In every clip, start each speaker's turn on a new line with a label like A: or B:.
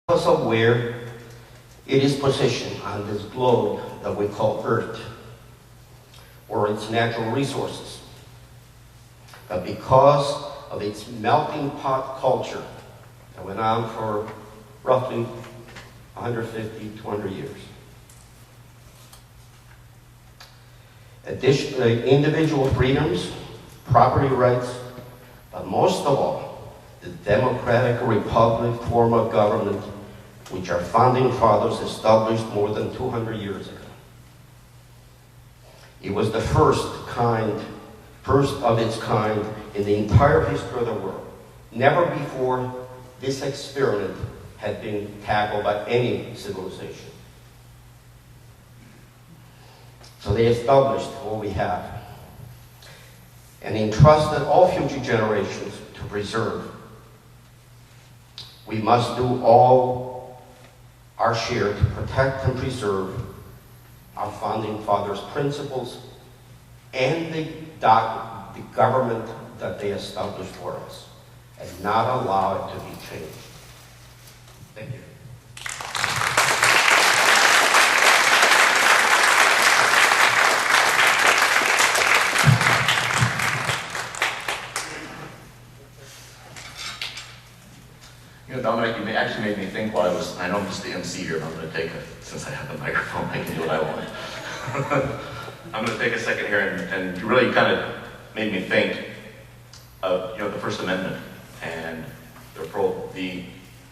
A: Because of where it is positioned on this globe that we call Earth, or its natural resources, but because of its melting pot culture that went on for roughly 150, 200 years. Additionally, individual freedoms, property rights, but most of all, the democratic republic form of government which our founding fathers established more than 200 years ago. It was the first of its kind in the entire history of the world. Never before this experiment had been tackled by any civilization. So they established what we have and entrusted all future generations to preserve. We must do all our share to protect and preserve our founding fathers' principles and the government that they established for us, and not allow it to be changed. Thank you.
B: You know, Dominic, you actually made me think while I know I'm just the MC here, but I'm going to take since I have the microphone, I can do what I want. I'm going to take a second here and you really kind of made me think of, the First Amendment and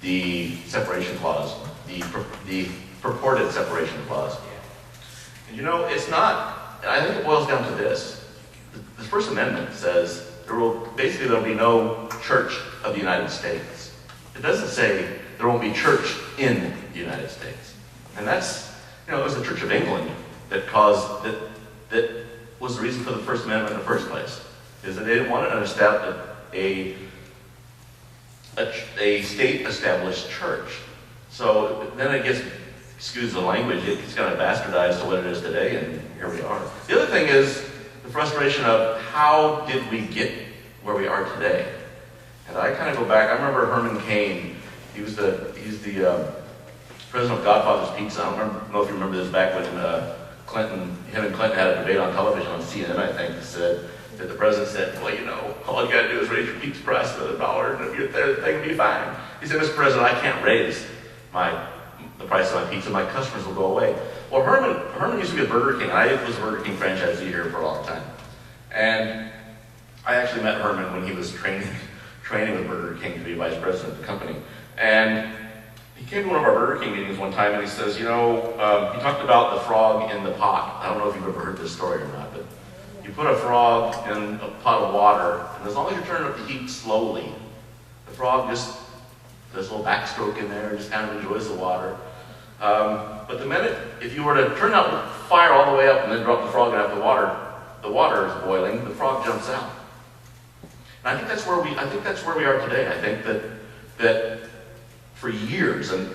B: the separation clause, the purported separation clause. And it's not, I think it boils down to this. The First Amendment says there'll be no Church of the United States. It doesn't say there won't be church in the United States. And that's, it was the Church of England that was the reason for the First Amendment in the first place. Is that they didn't want to establish a state-established church. So then it gets, excuse the language, it gets kind of bastardized to what it is today, and here we are. The other thing is the frustration of how did we get where we are today? And I kind of go back, I remember Herman Cain, he's the president of Godfather's Pizza. I don't know if you remember this, back when him and Clinton had a debate on television on CNN, I think, that the president said, well, all you got to do is raise your pizza price another $1 and your thing will be fine. He said, Mr. President, I can't raise the price of my pizza, my customers will go away. Well, Herman used to be a Burger King, and I was a Burger King franchisee here for a long time. And I actually met Herman when he was training with Burger King to be vice president of the company. And he came to one of our Burger King meetings one time and he says, he talked about the frog in the pot. I don't know if you've ever heard this story or not, but you put a frog in a pot of water, and as long as you turn up the heat slowly, the frog just does a little backstroke in there and just kind of enjoys the water. But the minute, if you were to turn out the fire all the way up and then drop the frog in the water is boiling, the frog jumps out. And I think that's where we are today. I think that for years, and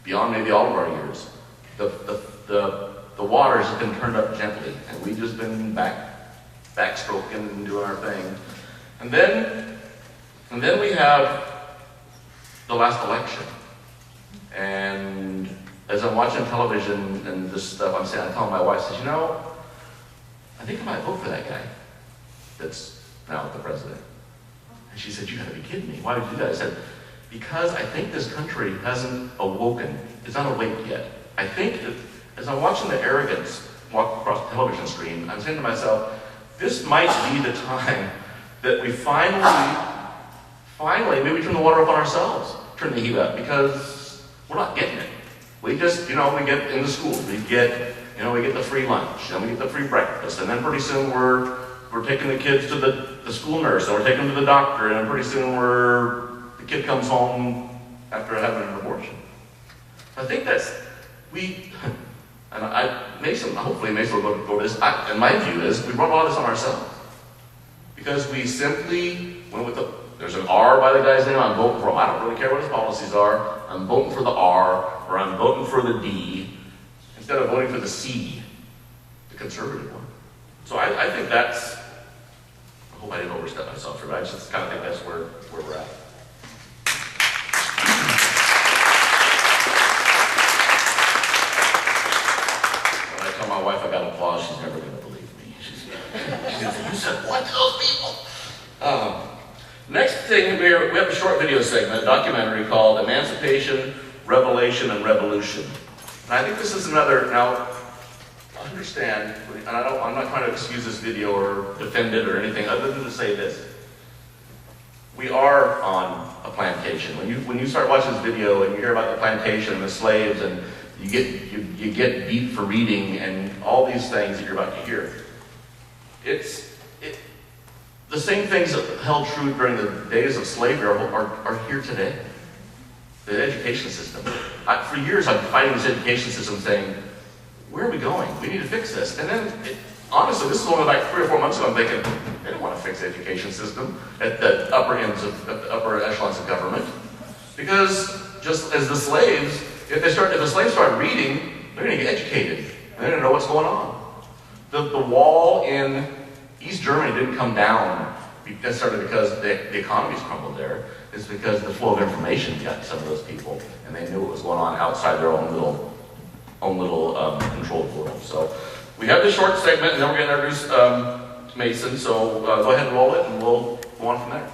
B: beyond maybe all of our years, the waters have been turned up gently, and we've just been backstroking and doing our thing. And then we have the last election. And as I'm watching television and this stuff, I'm telling my wife, I think I might vote for that guy that's now the president. And she said, you gotta be kidding me. Why would you do that? I said, because I think this country hasn't awoken. It's not awake yet. I think that as I'm watching the arrogance walk across the television screen, I'm saying to myself, this might be the time that we finally, maybe turn the water up on ourselves, turn the heat up, because we're not getting it. We just, we get into school, we get the free lunch, and we get the free breakfast, and then pretty soon we're taking the kids to the school nurse, and we're taking them to the doctor, and then pretty soon the kid comes home after having an abortion. I think hopefully Mason will go to this, and my view is, we brought all this on ourselves. Because we simply went with there's an R by the guy's name, I'm voting for him. I don't really care what his policies are. I'm voting for the R, or I'm voting for the D, instead of voting for the C, the conservative one. So I think I hope I didn't overstep myself here, but I just kind of think that's where we're at. video segment, a documentary called Emancipation, Revelation, and Revolution. And I think this is another, now, understand, and I'm not trying to excuse this video or defend it or anything other than to say this. We are on a plantation. When you start watching this video and you hear about the plantation and the slaves and you get beat for reading and all these things that you're about to hear, the same things that held true during the days of slavery are here today. The education system. For years I've been fighting this education system saying, where are we going? We need to fix this. And then, honestly, this is only like 3 or 4 months ago, I'm thinking, they don't want to fix the education system at the upper upper echelons of government. Because just as the slaves, if the slaves start reading, they're going to get educated. And they're going to know what's going on. The wall in East Germany didn't come down necessarily because the economies crumbled there. It's because the flow of information got to some of those people, and they knew what was going on outside their own little controlled world. So we have this short segment, and then we're going to introduce Mason. So go ahead and roll it, and we'll go on from there.